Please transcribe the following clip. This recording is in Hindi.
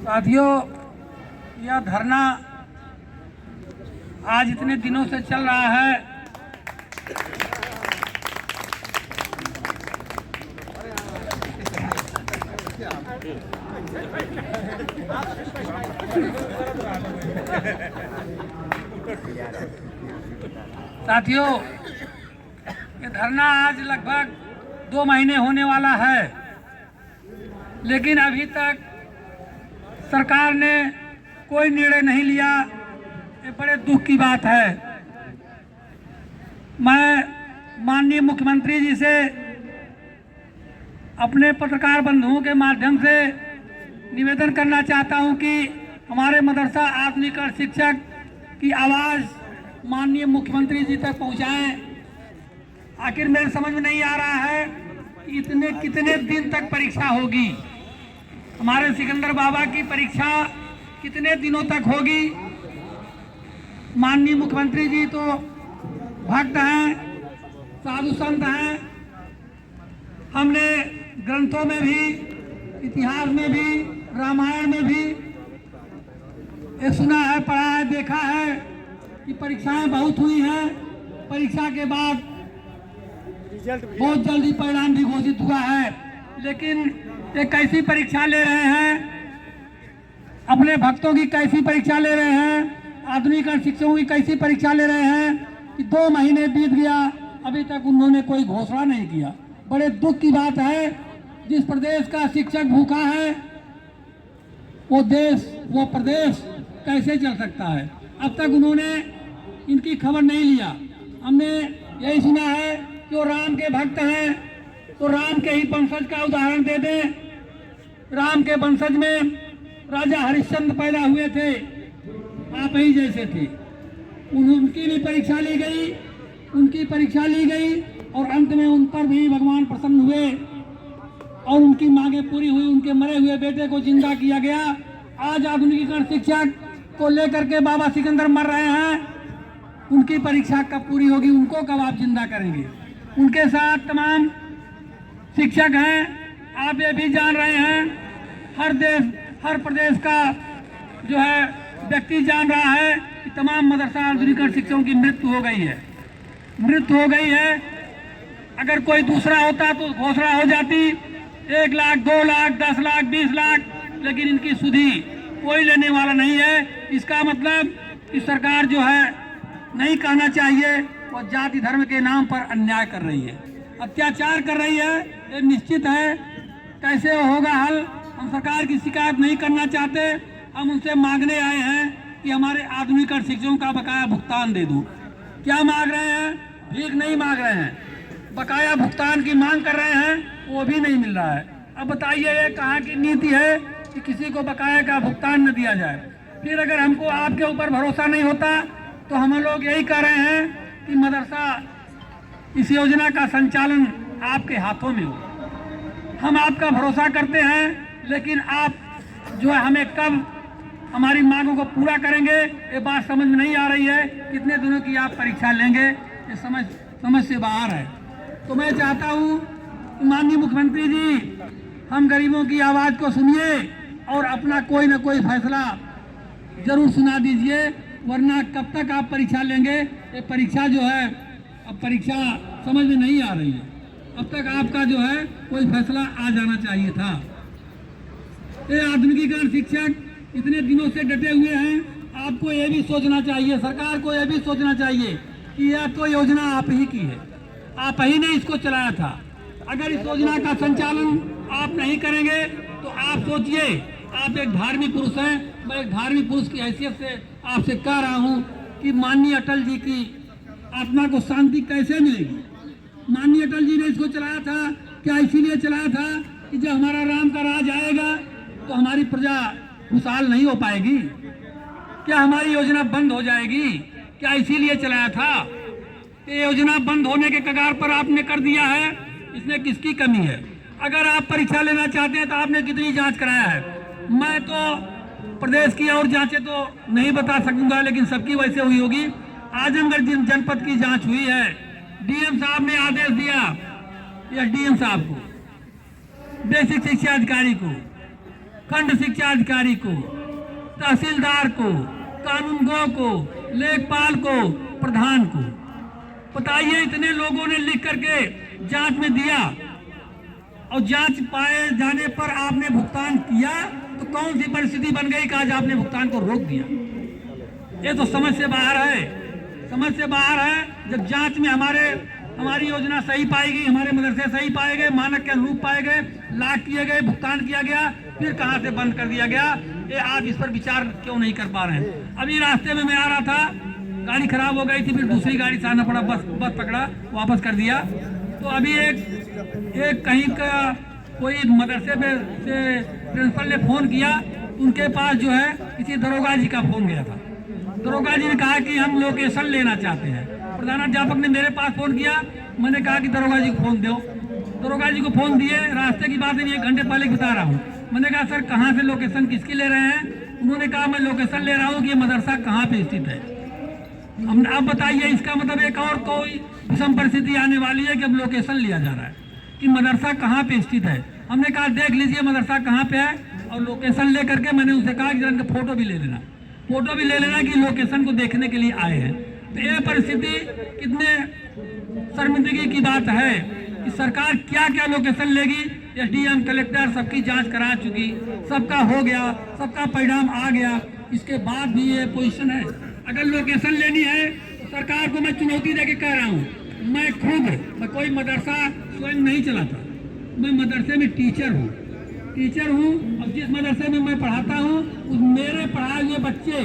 साथियों, यह धरना आज इतने दिनों से चल रहा है। साथियों, ये धरना आज लगभग 2 महीने होने वाला है, लेकिन अभी तक सरकार ने कोई निर्णय नहीं लिया। ये बड़े दुख की बात है। मैं माननीय मुख्यमंत्री जी से अपने पत्रकार बंधुओं के माध्यम से निवेदन करना चाहता हूं कि हमारे मदरसा आधुनिकीकरण शिक्षक की आवाज़ माननीय मुख्यमंत्री जी तक पहुंचाएं। आखिर मेरे समझ में नहीं आ रहा है कि कितने दिन तक परीक्षा होगी। हमारे सिकंदर बाबा की परीक्षा कितने दिनों तक होगी। माननीय मुख्यमंत्री जी तो भक्त हैं, साधु संत हैं। हमने ग्रंथों में भी, इतिहास में भी, रामायण में भी ये सुना है, पढ़ा है, देखा है कि परीक्षाएं बहुत हुई हैं। परीक्षा के बाद बहुत जल्दी परिणाम भी घोषित हुआ है, लेकिन ये कैसी परीक्षा ले रहे हैं, अपने भक्तों की कैसी परीक्षा ले रहे हैं, आधुनिकीकरण शिक्षकों की कैसी परीक्षा ले रहे हैं कि 2 महीने बीत गया, अभी तक उन्होंने कोई घोषणा नहीं किया। बड़े दुख की बात है। जिस प्रदेश का शिक्षक भूखा है, वो देश, वो प्रदेश कैसे चल सकता है। अब तक उन्होंने इनकी खबर नहीं लिया। हमने यही सुना है कि वो राम के भक्त हैं, तो राम के ही वंशज का उदाहरण दे दें। राम के वंशज में राजा हरिश्चंद्र पैदा हुए थे, आप ही जैसे थे। उनकी भी परीक्षा ली गई, उनकी परीक्षा ली गई और अंत में उन पर भी भगवान प्रसन्न हुए और उनकी मांगें पूरी हुई। उनके मरे हुए बेटे को जिंदा किया गया। आज आधुनिकीकरण शिक्षक को लेकर के बाबा सिकंदर मर रहे हैं। उनकी परीक्षा कब पूरी होगी, उनको कब आप जिंदा करेंगे। उनके साथ तमाम शिक्षक हैं। आप ये भी जान रहे हैं, हर देश, हर प्रदेश का जो है व्यक्ति जान रहा है कि तमाम मदरसा आधुनिकीकरण शिक्षकों की मृत्यु हो गई है। मृत्यु हो गई है। अगर कोई दूसरा होता तो घोषणा हो जाती 1 लाख, 2 लाख, 10 लाख, 20 लाख, लेकिन इनकी सुधि कोई लेने वाला नहीं है। इसका मतलब कि सरकार जो है, नहीं कहना चाहिए, वो जाति धर्म के नाम पर अन्याय कर रही है, अत्याचार कर रही है। ये निश्चित है। कैसे होगा हल, हम सरकार की शिकायत नहीं करना चाहते। हम उनसे मांगने आए हैं कि हमारे आधुनिकीकरण शिक्षकों का बकाया भुगतान दे दो। क्या मांग रहे हैं? भीख नहीं मांग रहे हैं, बकाया भुगतान की मांग कर रहे हैं, वो भी नहीं मिल रहा है। अब बताइए, ये कहाँ की नीति है कि किसी को बकाया का भुगतान न दिया जाए। फिर अगर हमको आपके ऊपर भरोसा नहीं होता तो हम लोग यही कह रहे हैं कि मदरसा इस योजना का संचालन आपके हाथों में हो। हम आपका भरोसा करते हैं, लेकिन आप जो है हमें कब हमारी मांगों को पूरा करेंगे, ये बात समझ में नहीं आ रही है। कितने दिनों की आप परीक्षा लेंगे, ये समझ से बाहर है। तो मैं चाहता हूँ कि माननीय मुख्यमंत्री जी, हम गरीबों की आवाज़ को सुनिए और अपना कोई ना कोई फैसला जरूर सुना दीजिए, वरना कब तक आप परीक्षा लेंगे। ये परीक्षा जो है, अब परीक्षा समझ में नहीं आ रही है। अब तक आपका जो है कोई फैसला आ जाना चाहिए था। ये आधुनिकीकरण शिक्षक इतने दिनों से डटे हुए हैं। आपको ये भी सोचना चाहिए, सरकार को ये भी सोचना चाहिए कि यह तो योजना आप ही की है, आप ही ने इसको चलाया था। अगर इस योजना का संचालन आप नहीं करेंगे तो आप सोचिए, आप एक धार्मिक पुरुष हैं। मैं एक धार्मिक पुरुष की हैसियत से आपसे कह रहा हूं कि माननीय अटल जी की आत्मा को शांति कैसे मिलेगी। माननीय अटल जी ने इसको चलाया था, क्या इसीलिए चलाया था कि जब हमारा राम का राज आएगा तो हमारी प्रजा खुशहाल नहीं हो पाएगी? क्या हमारी योजना बंद हो जाएगी? क्या इसीलिए चलाया था? ये योजना बंद होने के कगार पर आपने कर दिया है, इसमें किसकी कमी है? अगर आप परीक्षा लेना चाहते हैं तो आपने कितनी जांच कराया है? मैं तो प्रदेश की और जांचें तो नहीं बता सकूंगा, लेकिन सबकी वैसे हुई होगी। आजमगढ़ जनपद की जांच हुई है। डीएम साहब ने आदेश दिया, एसडीएम साहब को, बेसिक शिक्षा अधिकारी को, खंड शिक्षा अधिकारी को, तहसीलदार को, कानूनगो को, लेखपाल को, प्रधान को। बताइए, इतने लोगों ने लिख करके जांच में दिया और जांच पाए जाने पर आपने भुगतान किया, तो कौन सी परिस्थिति बन गई कि आज आपने भुगतान को रोक दिया? ये तो समझ से बाहर है, समझ से बाहर है। जब जांच में हमारी योजना सही पाई गई, हमारे मदरसे सही पाए गए, मानक के अनुरूप पाए गए, लाख किए गए, भुगतान किया गया, फिर कहां से बंद कर दिया गया? ये आप इस पर विचार क्यों नहीं कर पा रहे हैं? अभी रास्ते में मैं आ रहा था, गाड़ी खराब हो गई थी, फिर दूसरी गाड़ी से आना पड़ा, बस पकड़ा, वापस कर दिया। तो अभी एक कहीं का कोई मदरसे में से प्रिंसिपल ने फोन किया, उनके पास जो है किसी दरोगा जी का फोन गया था। दरोगा जी ने कहा कि हम लोकेशन लेना चाहते हैं। प्रधानाध्यापक ने मेरे पास फोन किया, मैंने कहा कि दरोगा जी को फोन दो। दरोगा जी को फोन दिए, रास्ते की बात नहीं, 1 घंटे पहले बता रहा हूँ। मैंने कहा सर कहाँ से लोकेशन किसकी ले रहे हैं? उन्होंने कहा मैं लोकेशन ले रहा हूँ कि ये मदरसा कहाँ पे स्थित है। अब बताइए, इसका मतलब एक और कोई विषम परिस्थिति आने वाली है कि अब लोकेशन लिया जा रहा है कि मदरसा कहाँ पे स्थित है। हमने कहा देख लीजिए मदरसा कहाँ पे है, और लोकेशन ले करके मैंने उनसे कहा कि इनका फोटो भी ले लेना, फोटो भी ले लेना कि लोकेशन को देखने के लिए आए हैं। तो यह परिस्थिति कितने शर्मिंदगी की बात है कि सरकार क्या क्या लोकेशन लेगी। एसडीएम, कलेक्टर सबकी जांच करा चुकी, सबका हो गया, सबका परिणाम आ गया, इसके बाद भी ये पोजीशन है। अगर लोकेशन लेनी है तो सरकार को मैं चुनौती देके कह रहा हूँ, मैं कोई मदरसा स्वयं नहीं चलाता, मैं मदरसे में टीचर हूँ और जिस मदरसे में मैं पढ़ाता हूँ, मेरे पढ़ाए हुए बच्चे